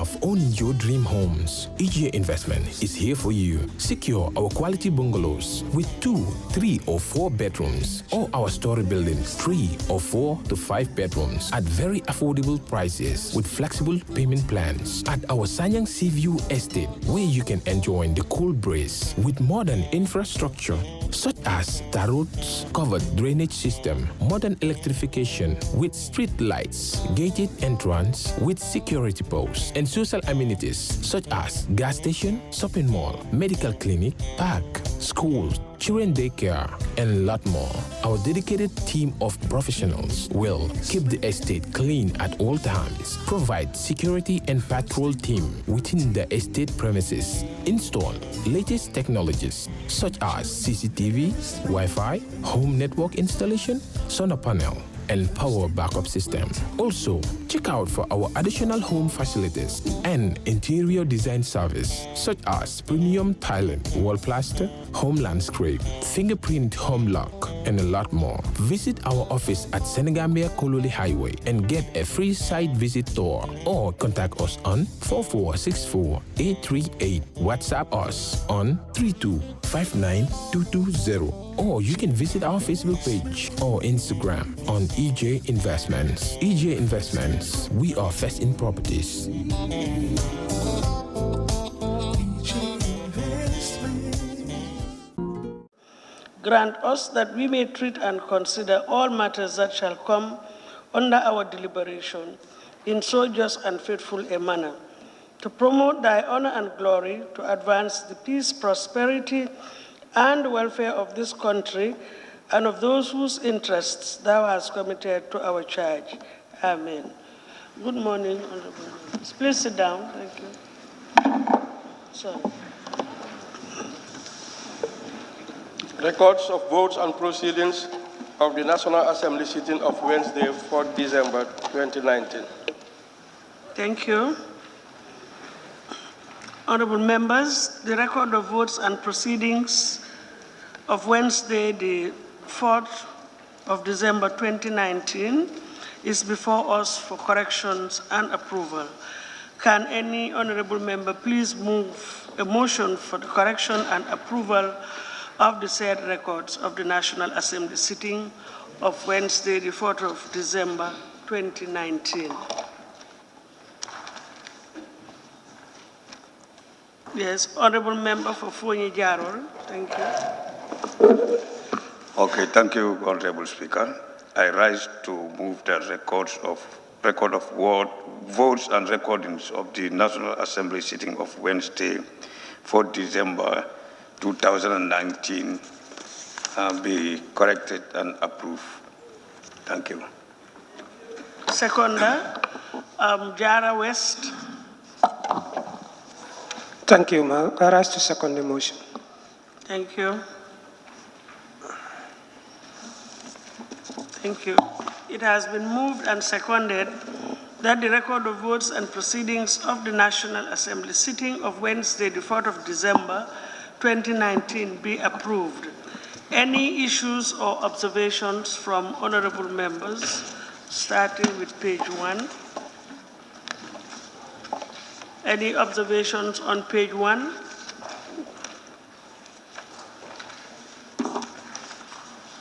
of owning your dream homes, EJ Investment is here for you. Secure our quality bungalows with 2, 3, or 4 bedrooms, or our story buildings, 3 or 4 to 5 bedrooms at very affordable prices with flexible payment plans at our Sanyang Seaview Estate, where you can enjoy the cool breeze with modern infrastructure such as tar roads, covered drainage system, modern electrification with street lights, gated entrance with security posts, and social amenities such as gas station, shopping mall, medical clinic, park, schools, children daycare, and a lot more. Our dedicated team of professionals will keep the estate clean at all times, provide security and patrol team within the estate premises, install latest technologies such as CCTV, Wi-Fi, home network installation, solar panel, and power backup system. Also, check out for our additional home facilities and interior design service such as premium tiling, wall plaster, home landscape, fingerprint home lock, and a lot more. Visit our office at Senegambia Kololi Highway and get a free site visit tour, or contact us on 4464-838. WhatsApp us on 3259220. Or you can visit our Facebook page or Instagram on EJ Investments. EJ Investments, we are first in properties. Grant us that we may treat and consider all matters that shall come under our deliberation in so just and faithful a manner, to promote thy honor and glory, to advance the peace, prosperity, and welfare of this country and of those whose interests thou hast committed to our charge. Amen. Good morning, honorable members. Please sit down. Thank you. Sorry. Records of votes and proceedings of the National Assembly sitting of Wednesday, 4th December 2019. Thank you. Honorable members, the record of votes and proceedings of Wednesday, the 4th of December 2019 is before us for corrections and approval. Can any honorable member please move a motion for the correction and approval of the said records of the National Assembly sitting of Wednesday, the 4th of December 2019? Yes, honorable member for Fonyi Jarol. Thank you. Okay, thank you, Honorable Speaker. I rise to move the record of votes and recordings of the National Assembly sitting of Wednesday, 4 December 2019 be corrected and approved. Thank you. Seconder, Jara West. Thank you, ma'am. I rise to second the motion. Thank you. Thank you. It has been moved and seconded that the record of votes and proceedings of the National Assembly sitting of Wednesday, the 4th of December 2019 be approved. Any issues or observations from honorable members, starting with page 1? Any observations on page 1?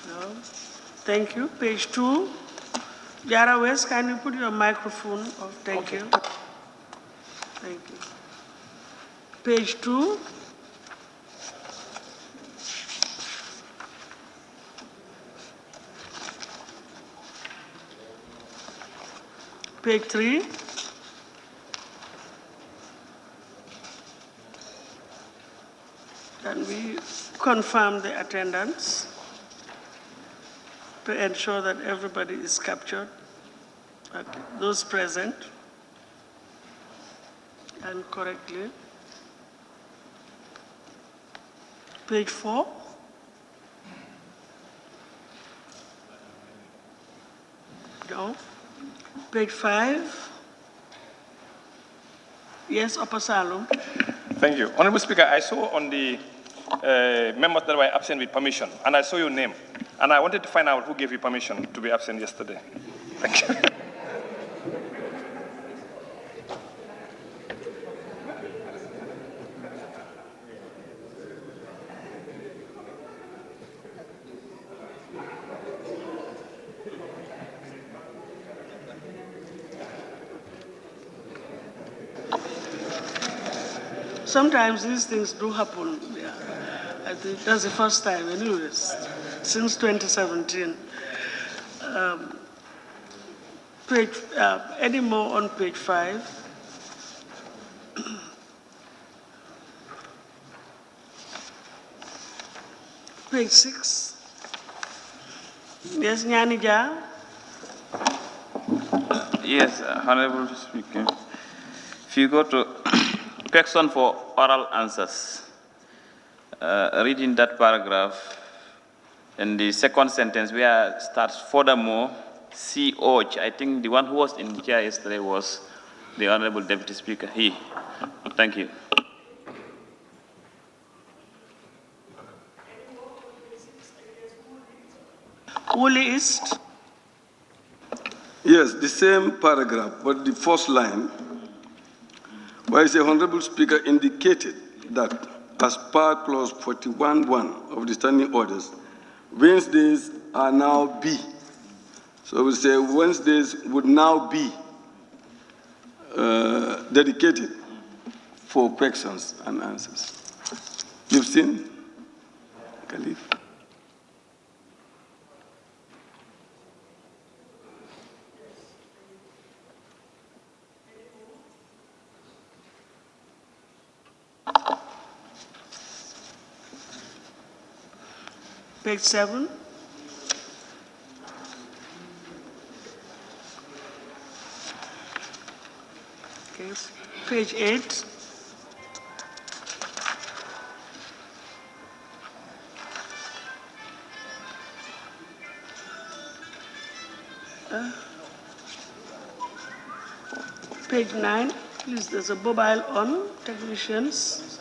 No. Thank you. Page 2. Jara West, can you put your microphone off? Thank you. Thank you. Page 2. Page 3. Can we confirm the attendance to ensure that everybody is captured? Okay. Those present and correctly. Page 4. No. Page 5. Yes, Upper Salum. Thank you. Honorable Speaker, I saw on the members that were absent with permission, and I saw your name, and I wanted to find out who gave you permission to be absent yesterday. Thank you. sometimes these things do happen. Yeah. I think that's the first time, anyways, since 2017. Any more on page 5? Page 6. Yes, Nyanija. Yes, Honorable Speaker. If you go to question for oral answers, reading that paragraph, in the second sentence where it starts, furthermore, COH, I think the one who was in the chair yesterday was the Honorable Deputy Speaker, he. Thank you. Woolly East. Yes, the same paragraph, but the first line, where the Honorable Speaker indicated that as per clause 41.1 of the standing orders, Wednesdays are now B. So we say Wednesdays would now be dedicated for questions and answers. You've seen? Khalif? Page 7. Okay. Page 8. Page 9. Please, there's a mobile on, technicians.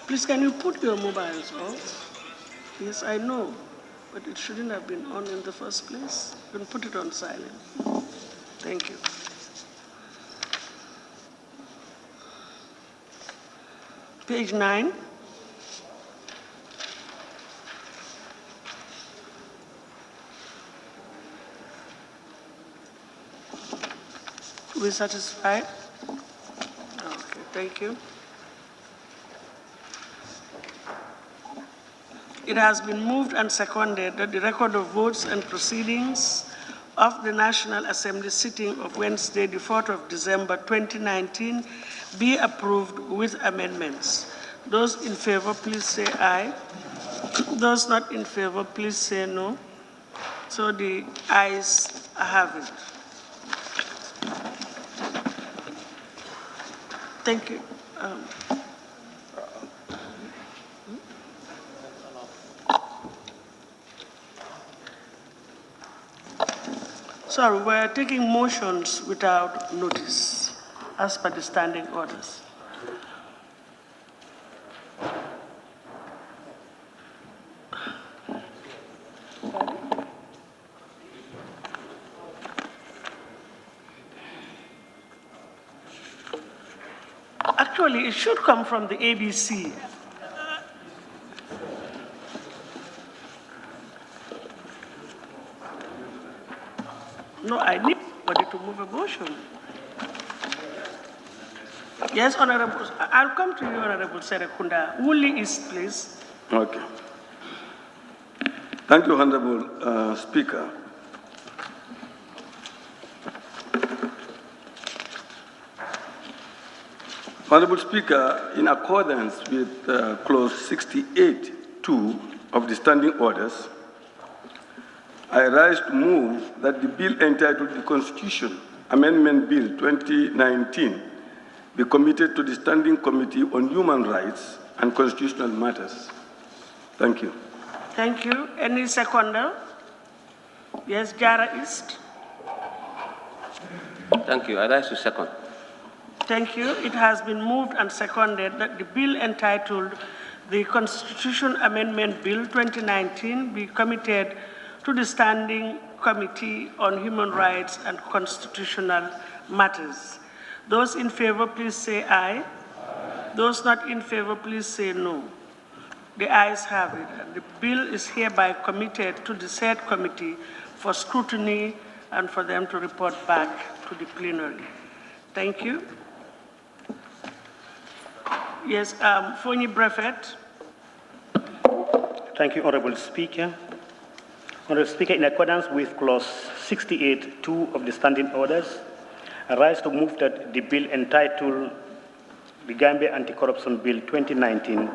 Please, can you put your mobiles off? Yes, I know, but it shouldn't have been on in the first place. You can put it on silent. Thank you. Page 9. We satisfied? Okay, thank you. It has been moved and seconded that the record of votes and proceedings of the National Assembly sitting of Wednesday, the 4th of December 2019, be approved with amendments. Those in favor, please say aye. Those not in favor, please say no. So the ayes have it. Thank you. Sorry, we're taking motions without notice, as per the standing orders. Actually, it should come from the ABC. No, I need somebody to move a motion. Yes, Honorable. I'll come to you, Honorable Serekunda. Woolly East, please. Okay. Thank you, Honorable Speaker. Honorable Speaker, in accordance with clause 68(2) of the standing orders, I rise to move that the bill entitled the Constitution Amendment Bill 2019 be committed to the Standing Committee on Human Rights and Constitutional Matters. Thank you. Thank you. Any seconder? Yes, Jara East. Thank you. I rise to second. Thank you. It has been moved and seconded that the bill entitled the Constitution Amendment Bill 2019 be committed to the Standing Committee on Human Rights and Constitutional Matters. Those in favor, please say aye. Those not in favor, please say no. The ayes have it. And the bill is hereby committed to the said committee for scrutiny and for them to report back to the plenary. Thank you. Yes, Fonyi Brevet. Thank you, Honorable Speaker. Honorable Speaker, in accordance with Clause 68(2) of the Standing Orders, I rise to move that the bill entitled the Gambia Anti-Corruption Bill 2019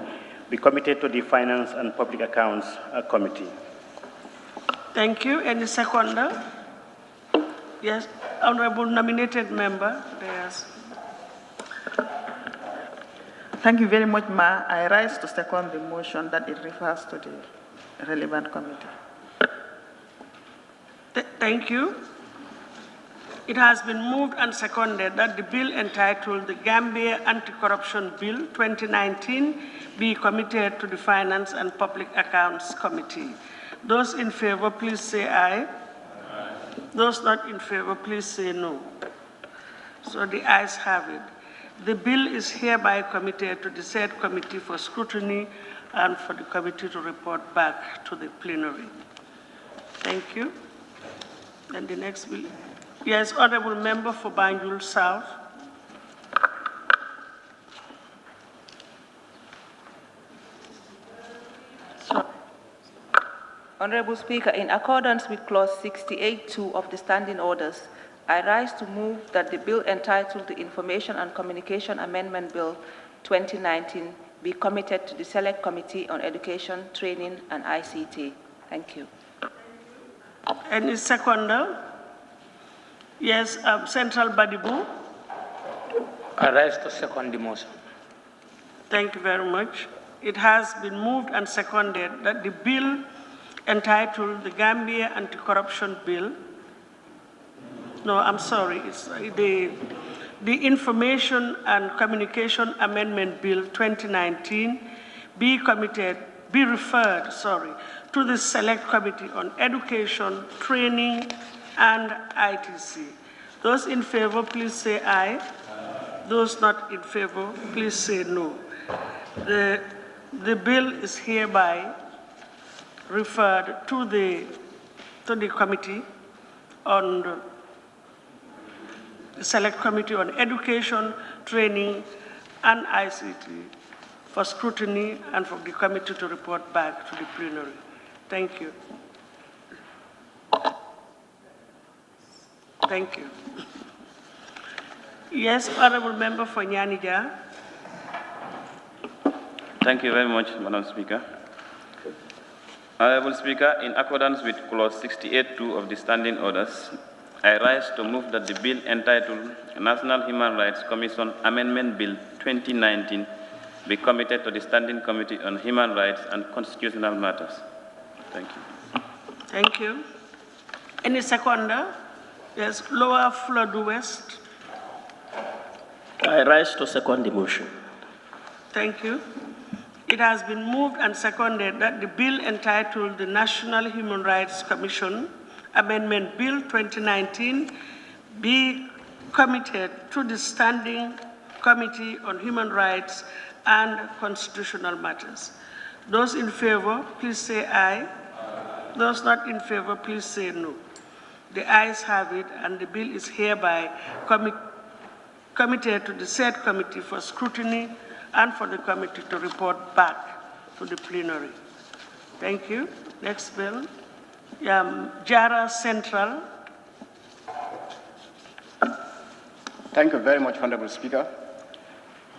be committed to the Finance and Public Accounts Committee. Thank you. Any seconder? Yes, Honorable Nominated Member. Yes. Thank you very much, Ma. I rise to second the motion that it refers to the relevant committee. Thank you. It has been moved and seconded that the bill entitled the Gambia Anti-Corruption Bill 2019 be committed to the Finance and Public Accounts Committee. Those in favor, please say aye. Those not in favor, please say no. So the ayes have it. The bill is hereby committed to the said committee for scrutiny and for the committee to report back to the plenary. Thank you. And the next bill. Yes, Honorable Member for Banjul South. Honorable Speaker, in accordance with Clause 68(2) of the Standing Orders, I rise to move that the bill entitled the Information and Communication Amendment Bill 2019 be committed to the Select Committee on Education, Training, and ICT. Thank you. Any seconder? Yes, Central Badibu. I rise to second the motion. Thank you very much. It has been moved and seconded that the bill entitled the Gambia Anti-Corruption Bill, no, I'm sorry, it's the Information and Communication Amendment Bill 2019 be referred to the Select Committee on Education, Training, and ITC. Those in favor, please say aye. Those not in favor, please say no. The bill is hereby referred to the committee on the Select Committee on Education, Training, and ICT for scrutiny and for the committee to report back to the plenary. Thank you. Thank you. Yes, Honorable Member for Nyanija. Thank you very much, Madam Speaker. Honorable Speaker, in accordance with Clause 68(2) of the Standing Orders, I rise to move that the bill entitled National Human Rights Commission Amendment Bill 2019 be committed to the Standing Committee on Human Rights and Constitutional Matters. Thank you. Thank you. Any seconder? Yes, Lower Flood West. I rise to second the motion. Thank you. It has been moved and seconded that the bill entitled the National Human Rights Commission Amendment Bill 2019 be committed to the Standing Committee on Human Rights and Constitutional Matters. Those in favor, please say aye. Those not in favor, please say no. The ayes have it, and the bill is hereby committed to the said committee for scrutiny and for the committee to report back to the plenary. Thank you. Next bill. Jara Central. Thank you very much, Honorable Speaker.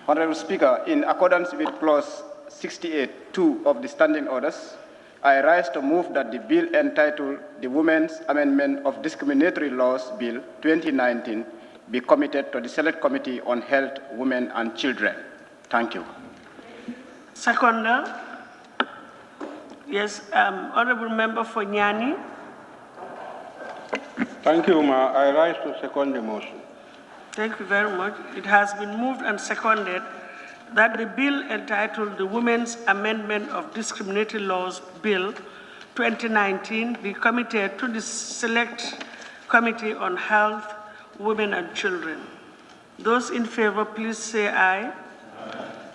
Honorable Speaker, in accordance with Clause 68(2) of the Standing Orders, I rise to move that the bill entitled the Women's Amendment of Discriminatory Laws Bill 2019 be committed to the Select Committee on Health, Women, and Children. Thank you. Seconder. Yes, Honorable Member for Nyani. Thank you, Ma. I rise to second the motion. Thank you very much. It has been moved and seconded that the bill entitled the Women's Amendment of Discriminatory Laws Bill 2019 be committed to the Select Committee on Health, Women, and Children. Those in favor, please say aye.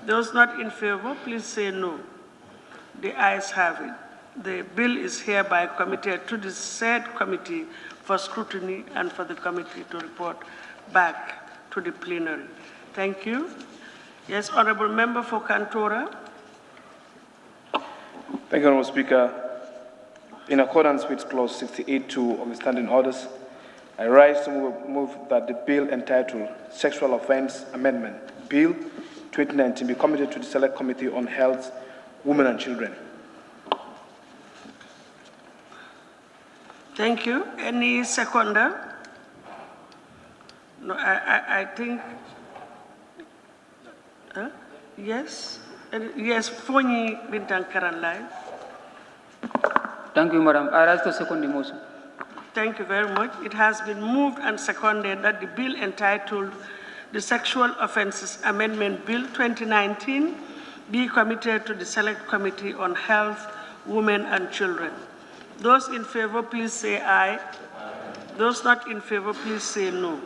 Those not in favor, please say no. The ayes have it. The bill is hereby committed to the said committee for scrutiny and for the committee to report back to the plenary. Thank you. Yes, Honorable Member for Kantora. Thank you, Honorable Speaker. In accordance with Clause 68(2) of the Standing Orders, I rise to move that the bill entitled Sexual Offence Amendment Bill 2019 be committed to the Select Committee on Health, Women and Children. Thank you. Any seconder? No, I think, yes? Yes, Fonyi Bintang Karanlai. Thank you, Madam. I rise to second the motion. Thank you very much. It has been moved and seconded that the bill entitled the Sexual Offences Amendment Bill 2019 be committed to the Select Committee on Health, Women and Children. Those in favor, please say aye. Those not in favor, please say no.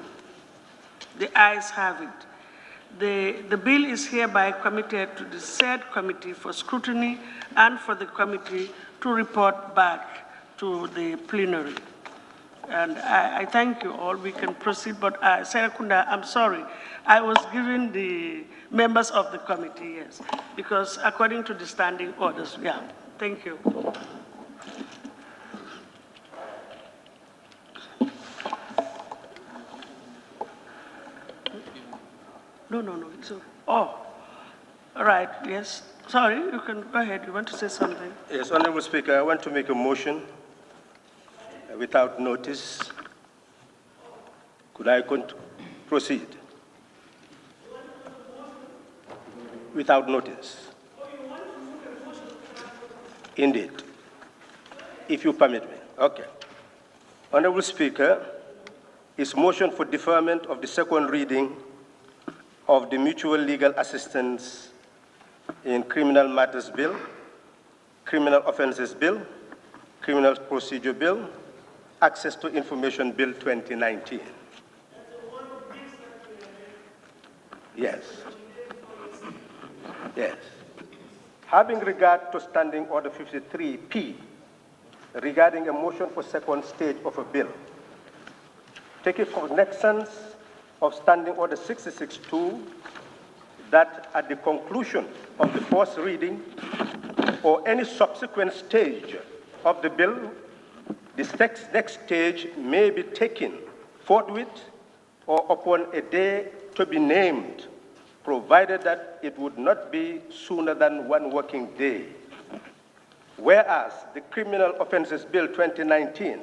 The ayes have it. The bill is hereby committed to the said committee for scrutiny and for the committee to report back to the plenary. And I thank you all. We can proceed, but Serakunda, I'm sorry. I was giving the members of the committee, yes, because according to the standing orders, yeah. Thank you. No, it's okay. Oh, all right, yes. Sorry, you can go ahead. You want to say something? Yes, Honorable Speaker, I want to make a motion without notice. Could I proceed? Without notice. Indeed. If you permit me. Okay. Honorable Speaker, is motion for deferment of the second reading of the Mutual Legal Assistance in Criminal Matters Bill, Criminal Offences Bill, Criminal Procedure Bill, Access to Information Bill 2019. Yes. Yes. Having regard to Standing Order 53P, regarding a motion for second stage of a bill, taking cognizance of Standing Order 66(2), that at the conclusion of the first reading or any subsequent stage of the bill, the next stage may be taken forthwith or upon a day to be named, provided that it would not be sooner than 1 working day. Whereas the Criminal Offences Bill 2019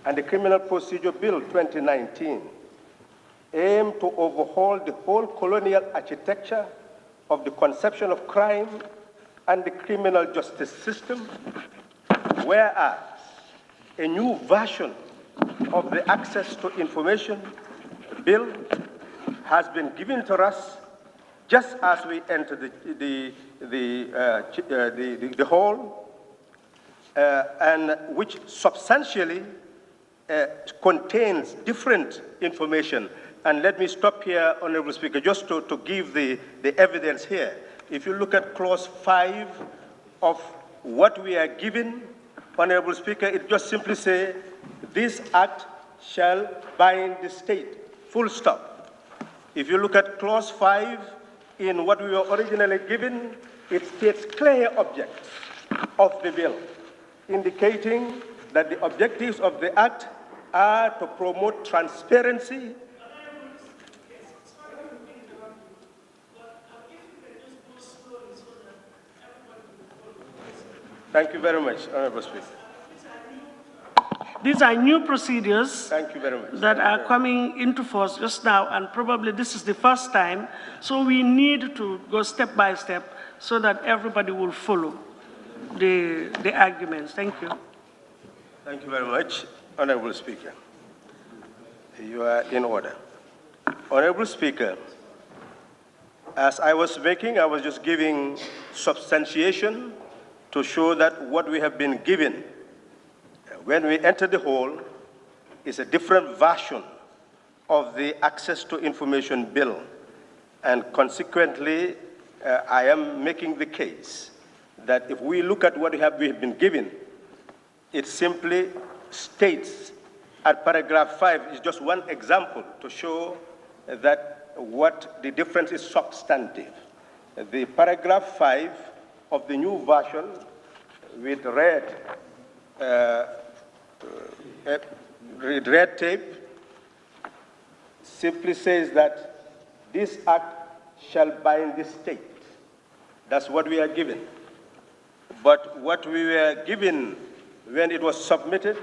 and the Criminal Procedure Bill 2019 aim to overhaul the whole colonial architecture of the conception of crime and the criminal justice system, whereas a new version of the Access to Information Bill has been given to us just as we enter the hall, and which substantially contains different information. And let me stop here, Honorable Speaker, just to give the evidence here. If you look at Clause 5 of what we are given, Honorable Speaker, it just simply says, this act shall bind the state, full stop. If you look at Clause 5 in what we were originally given, it states clear objects of the bill, indicating that the objectives of the act are to promote transparency. Thank you very much, Honorable Speaker. These are new procedures Thank you very much. that are coming into force just now, and probably this is the first time, so we need to go step by step so that everybody will follow the arguments. Thank you. Thank you very much, Honorable Speaker. You are in order. Honorable Speaker, as I was speaking, I was just giving substantiation to show that what we have been given when we enter the hall is a different version of the Access to Information Bill. And consequently, I am making the case that if we look at what we have been given, it simply states at paragraph 5, is just one example to show that what the difference is substantive. The paragraph 5 of the new version with red tape simply says that this act shall bind the state. That's what we are given. But what we were given when it was submitted,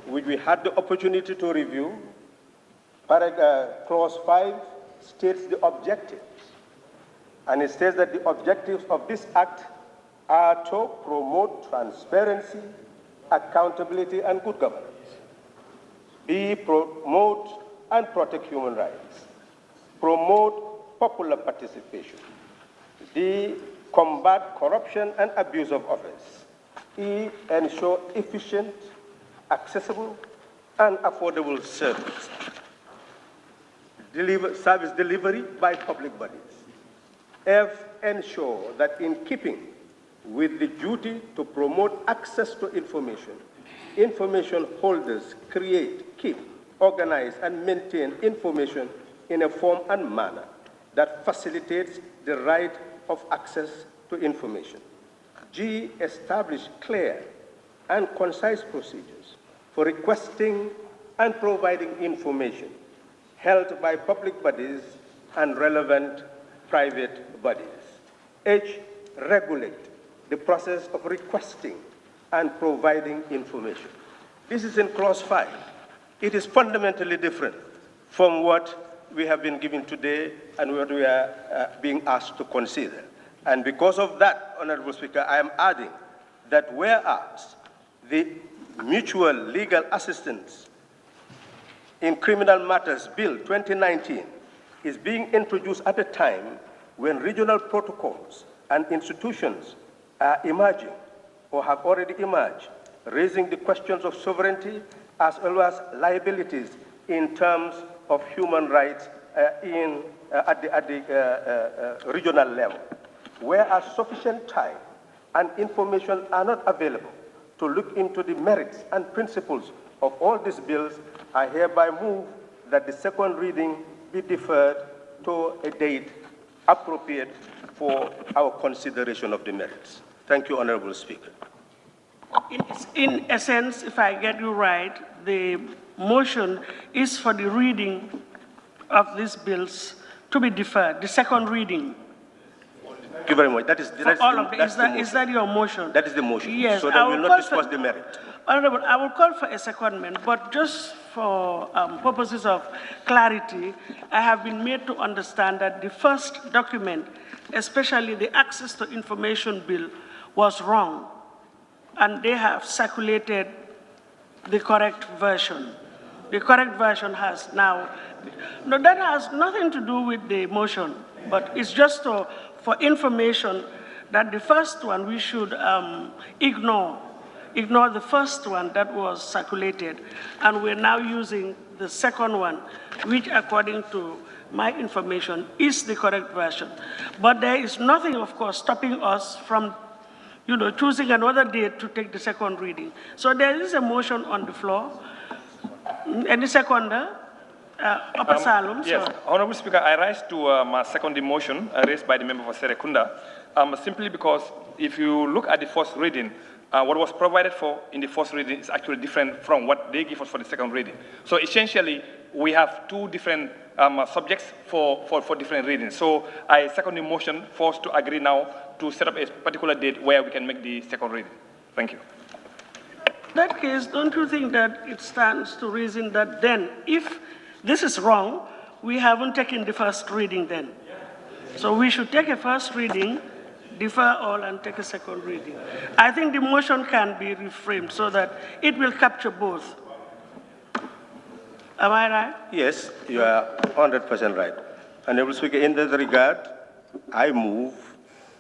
which we had the opportunity to review, clause 5 states the objectives. And it says that the objectives of this act are to promote transparency, accountability, and good governance. B, promote and protect human rights. Promote popular participation. D, combat corruption and abuse of office. E, ensure efficient, accessible, and affordable service. Service delivery by public bodies. F, ensure that in keeping with the duty to promote access to information, information holders create, keep, organize, and maintain information in a form and manner that facilitates the right of access to information. G, establish clear and concise procedures for requesting and providing information held by public bodies and relevant private bodies. H, regulate the process of requesting and providing information. This is in clause 5. It is fundamentally different from what we have been given today and what we are being asked to consider. And because of that, Honorable Speaker, I am adding that whereas the Mutual Legal Assistance in Criminal Matters Bill 2019 is being introduced at a time when regional protocols and institutions are emerging or have already emerged, raising the questions of sovereignty as well as liabilities in terms of human rights at the regional level. Whereas sufficient time and information are not available to look into the merits and principles of all these bills, I hereby move that the second reading be deferred to a date appropriate for our consideration of the merits. Thank you, Honorable Speaker. In essence, if I get you right, the motion is for the reading of these bills to be deferred, the second reading. Thank you very much. Is that your motion? That is the motion. Yes. So that we will not discuss the merit. Honorable, I will call for a secondment, but just for purposes of clarity, I have been made to understand that the first document, especially the Access to Information Bill, was wrong, and they have circulated the correct version. The correct version has now, no, that has nothing to do with the motion, but it's just for information that the first one we should ignore the first one that was circulated, and we're now using the second one, which according to my information is the correct version. But there is nothing, of course, stopping us from choosing another date to take the second reading. So there is a motion on the floor. Any seconder? Upper Salum? Yes, Honorable Speaker, I rise to my second motion raised by the member for Serekunda, simply because if you look at the first reading, what was provided for in the first reading is actually different from what they give us for the second reading. So essentially, we have two different subjects for different readings. So I second the motion for us to agree now to set up a particular date where we can make the second reading. Thank you. In that case, don't you think that it stands to reason that then, if this is wrong, we haven't taken the first reading then? So we should take a first reading, defer all, and take a second reading. I think the motion can be reframed so that it will capture both. Am I right? Yes, you are 100% right. Honorable Speaker, in that regard, I move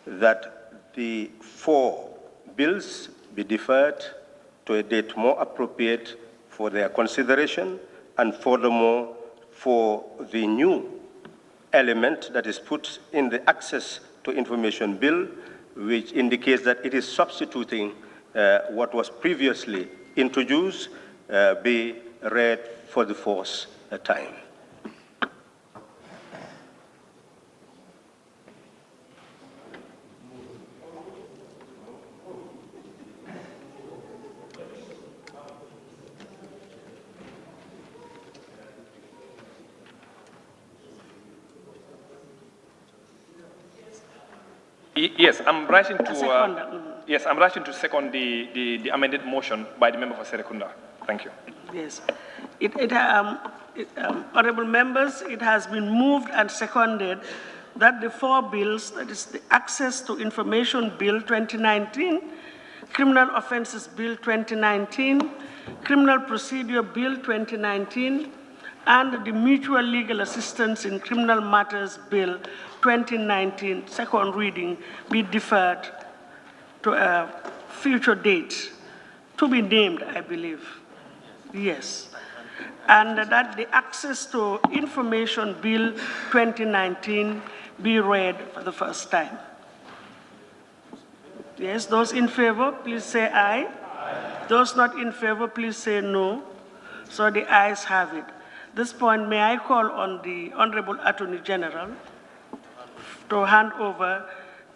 that the 4 bills be deferred to a date more appropriate for their consideration, and furthermore, for the new element that is put in the Access to Information Bill, which indicates that it is substituting what was previously introduced, be read for the fourth time. Yes, I'm rushing to yes, I'm rushing to second the amended motion by the member for Serekunda. Thank you. Yes. Honorable members, it has been moved and seconded that the four bills, that is the Access to Information Bill 2019, Criminal Offences Bill 2019, Criminal Procedure Bill 2019, and the Mutual Legal Assistance in Criminal Matters Bill 2019, second reading, be deferred to a future date, to be named, I believe. Yes. And that the Access to Information Bill 2019 be read for the first time. Yes, those in favor, please say aye. Aye. Those not in favor, please say no. So the ayes have it. At this point, may I call on the Honorable Attorney General to hand over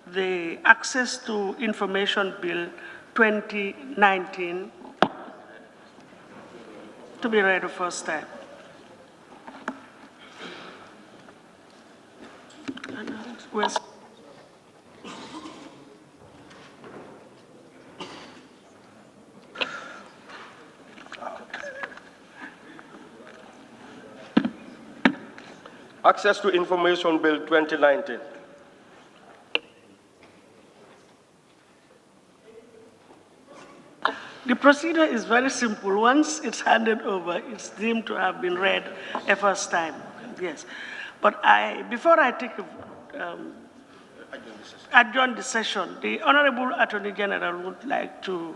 the Access to Information Bill 2019 to be read the first time. Access to Information Bill 2019. The procedure is very simple. Once it's handed over, it's deemed to have been read a first time. Yes. But before I take adjourn the session, the Honorable Attorney General would like to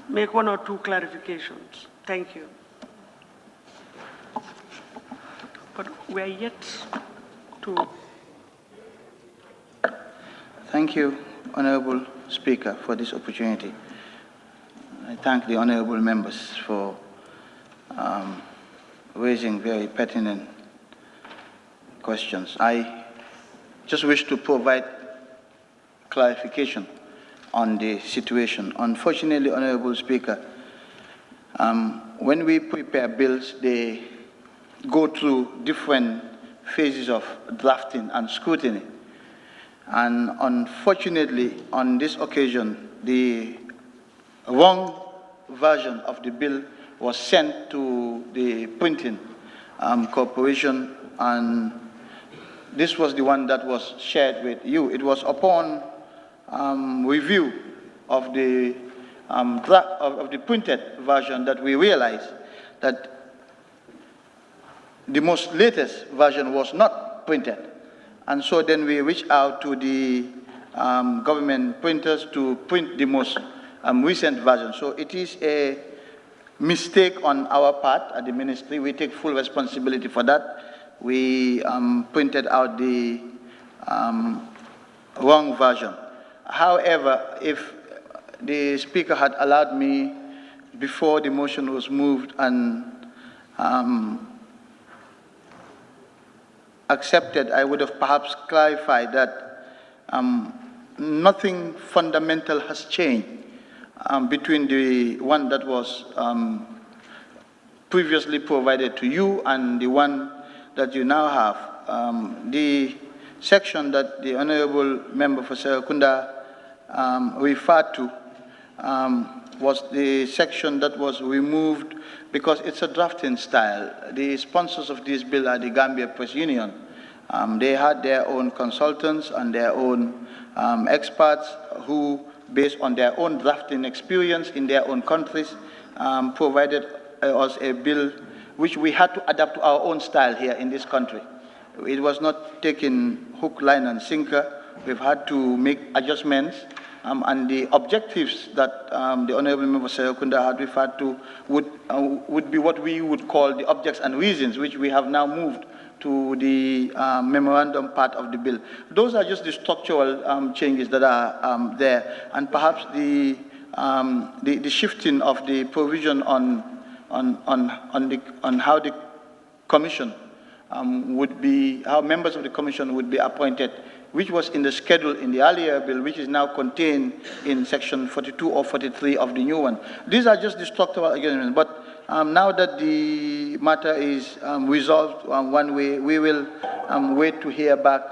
make one or two clarifications. Thank you. But we're yet to... Thank you, Honorable Speaker, for this opportunity. I thank the honorable members for raising very pertinent questions. I just wish to provide clarification on the situation. Unfortunately, Honorable Speaker, when we prepare bills, they go through different phases of drafting and scrutiny. And unfortunately, on this occasion, the wrong version of the bill was sent to the printing corporation, and this was the one that was shared with you. It was upon review of the printed version that we realized that the most latest version was not printed. And so then we reached out to the government printers to print the most recent version. So it is a mistake on our part at the ministry. We take full responsibility for that. We printed out the wrong version. However, if the Speaker had allowed me, before the motion was moved and accepted, I would have perhaps clarified that nothing fundamental has changed between the one that was previously provided to you and the one that you now have. The section that the Honorable Member for Serekunda referred to was the section that was removed because it's a drafting style. The sponsors of this bill are the Gambia Press Union. They had their own consultants and their own experts who, based on their own drafting experience in their own countries, provided us a bill which we had to adapt to our own style here in this country. It was not taken hook, line, and sinker. We've had to make adjustments, and the objectives that the Honorable Member Serekunda had referred to would be what we would call the objects and reasons, which we have now moved to the memorandum part of the bill. Those are just the structural changes that are there, and perhaps the shifting of the provision on how the commission would be, how members of the commission would be appointed, which was in the schedule in the earlier bill, which is now contained in section 42 or 43 of the new one. These are just the structural adjustments, but now that the matter is resolved one way, we will wait to hear back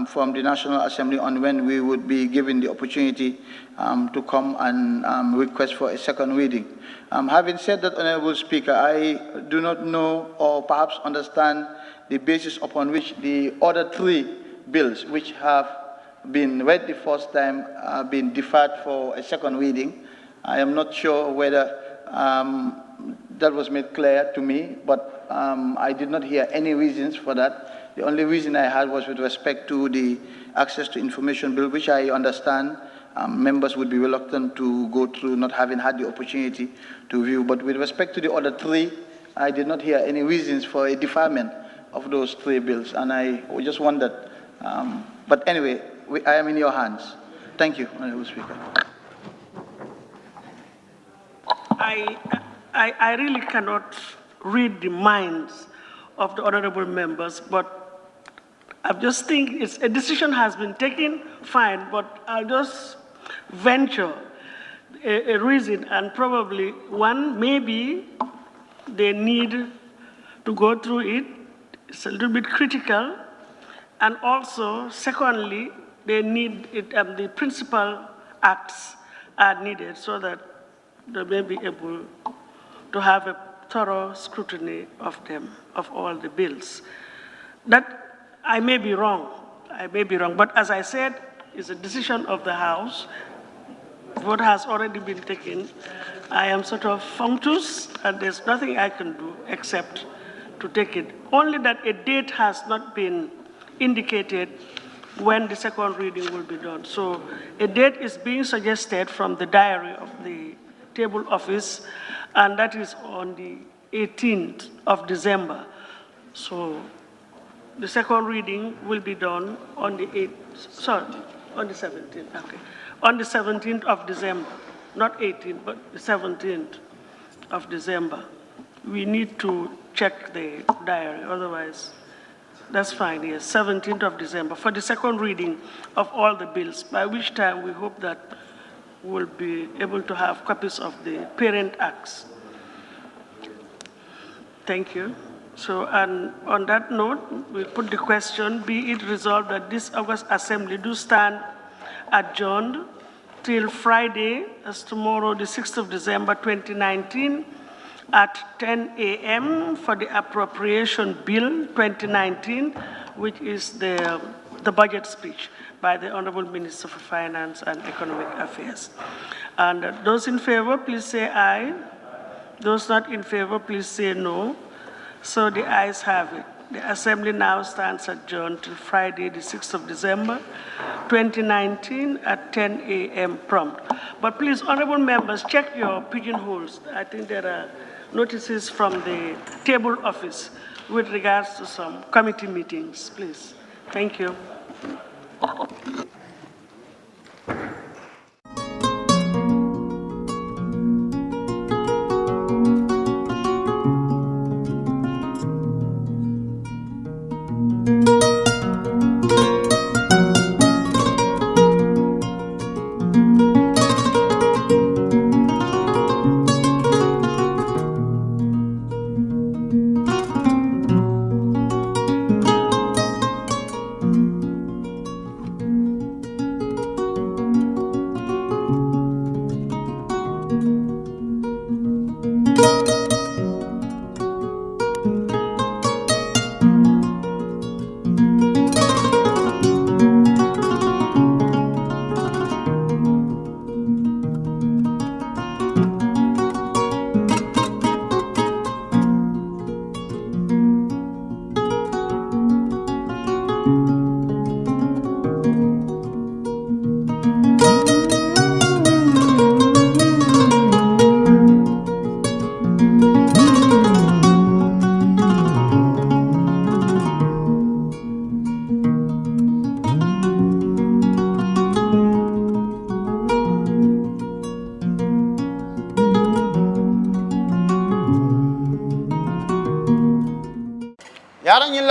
from the National Assembly on when we would be given the opportunity to come and request for a second reading. Having said that, Honorable Speaker, I do not know or perhaps understand the basis upon which the other 3 bills, which have been read the first time, have been deferred for a second reading. I am not sure whether that was made clear to me, but I did not hear any reasons for that. The only reason I had was with respect to the access to information bill, which I understand members would be reluctant to go through, not having had the opportunity to view. But with respect to the other 3, I did not hear any reasons for a deferment of those 3 bills, and I just wondered. But anyway, I am in your hands. Thank you, Honorable Speaker. I really cannot read the minds of the honorable members, but I just think a decision has been taken, fine, but I'll just venture a reason, and probably one, maybe they need to go through it. It's a little bit critical. And also, secondly, they need it, the principal acts are needed so that they may be able to have a thorough scrutiny of them, of all the bills. That I may be wrong, but as I said, it's a decision of the House. Vote has already been taken. I am sort of functus, and there's nothing I can do except to take it. Only that a date has not been indicated when the second reading will be done. So a date is being suggested from the diary of the table office, and that is on the 18th of December. So the second reading will be done on the 17th, okay. On the 17th of December, not 18th, but the 17th of December. We need to check the diary, otherwise, that's fine, yes, 17th of December, for the second reading of all the bills, by which time we hope that we'll be able to have copies of the parent acts. Thank you. So, and on that note, we put the question, be it resolved that this August Assembly do stand adjourned till Friday, as tomorrow, the 6th of December, 2019, at 10 a.m. for the Appropriation Bill 2019, which is the budget speech by the Honorable Minister for Finance and Economic Affairs. And those in favor, please say aye. Those not in favor, please say no. So the ayes have it. The Assembly now stands adjourned till Friday, the 6th of December, 2019 at 10 a.m. prompt. But please, honorable members, check your pigeonholes. I think there are notices from the table office with regards to some committee meetings, please. Thank you.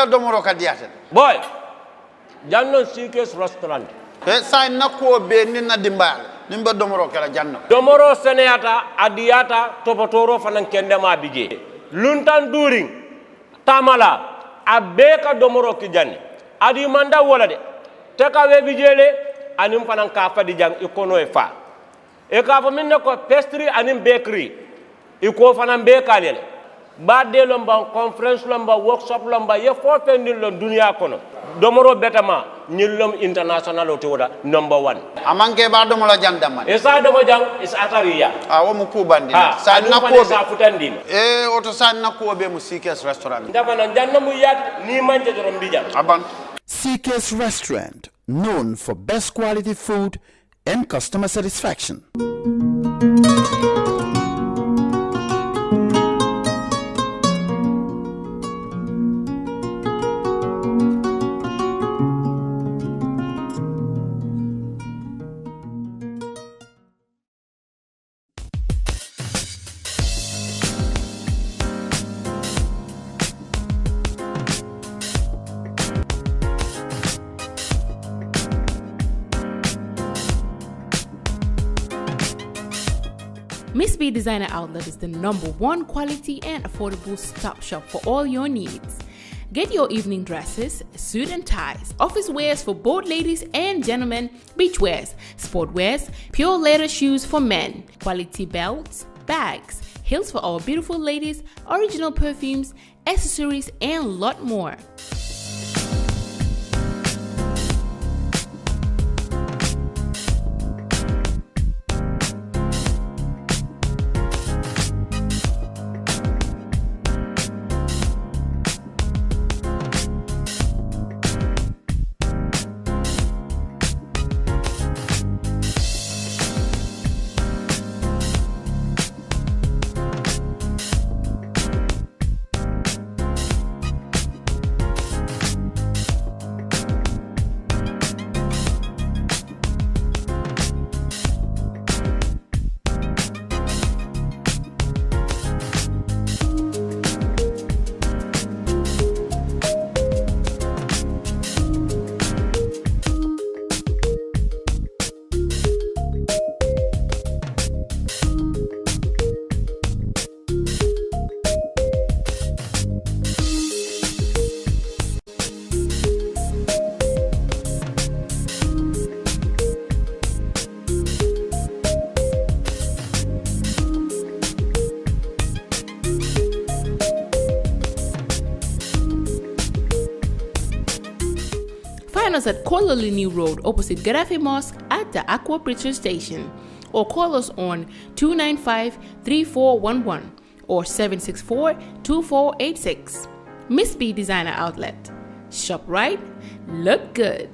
Domoro kadiate boy janno sikes restaurant e sai nakko be ninna dimbal nimba domoro kala janno domoro seneyata adiyata topotoro fanan kendema bije luntan during tamala abeka domoro ki janni adi manda wala de takeaway bi jele anim fanan ka fadi jang ikono e fa e ka fo minne ko pastry anim bakery iko fanan be kalele badde lomba conference lomba workshop lomba ye fo fendin lon dunia kono domoro betama nyillom international o toda number 1 amanke ba domo la jang damman e sa domo jang is atariya wo mu kubandi sa na ko sa futandi oto sa na ko be mu CK's restaurant dafa na janna mu yat ni manje dorom bijam aban CK's restaurant, known for best quality food and customer satisfaction. Miss B Designer Outlet is the #1 quality and affordable stop shop for all your needs. Get your evening dresses, suit and ties, office wears for both ladies and gentlemen, beach wears, sport wears, pure leather shoes for men, quality belts, bags, heels for our beautiful ladies, original perfumes, accessories, and a lot more. Find us at Kololini Road opposite Gaddafi Mosque at the Aqua Preacher Station, or call us on 295-3411 or 764-2486. Miss B Designer Outlet. Shop right, look good.